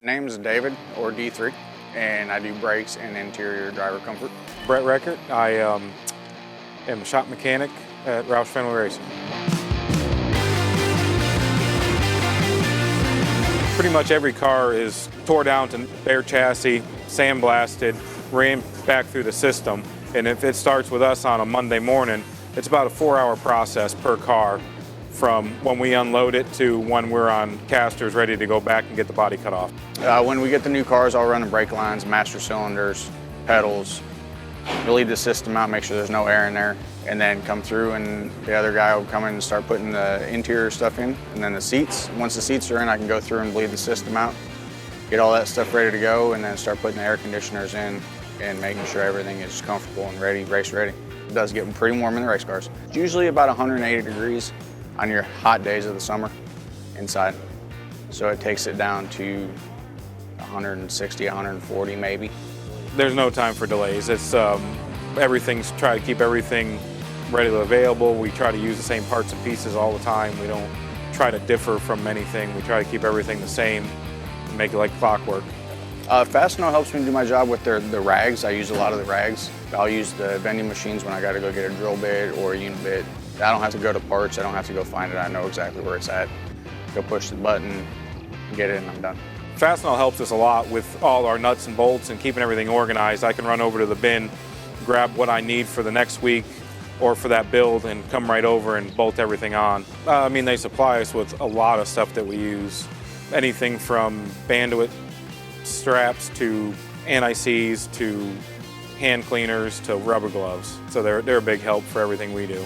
Name's David, or D3, and I do brakes and interior driver comfort. Brett Reckert. I am a shop mechanic at Roush Fenway Racing. Pretty much every car is tore down to bare chassis, sandblasted, ran back through the system. And if it starts with us on a Monday morning, it's about a 4-hour process per car from when we unload it to when we're on casters ready to go back and get the body cut off. When we get the new cars, I'll run the brake lines, master cylinders, pedals, bleed the system out, make sure there's no air in there, and then come through and the other guy will come in and start putting the interior stuff in, and then the seats. Once the seats are in, I can go through and bleed the system out, get all that stuff ready to go, and then start putting the air conditioners in and making sure everything is comfortable and ready, race ready. It does get pretty warm in the race cars. It's usually about 180 degrees on your hot days of the summer inside. So it takes it down to 160, 140 maybe. There's no time for delays. It's everything's try to keep everything readily available. We try to use the same parts and pieces all the time. We don't try to differ from anything. We try to keep everything the same and make it like clockwork. Fastenal helps me do my job with the rags. I use a lot of the rags. I'll use the vending machines when I got to go get a drill bit or a unit bit. I don't have to go to parts. I don't have to go find it. I know exactly where it's at. Go push the button, get it, and I'm done. Fastenal helps us a lot with all our nuts and bolts and keeping everything organized. I can run over to the bin, grab what I need for the next week or for that build and come right over and bolt everything on. I mean, they supply us with a lot of stuff that we use. Anything from Banduit straps to anti-seize to hand cleaners to rubber gloves. So they're a big help for everything we do.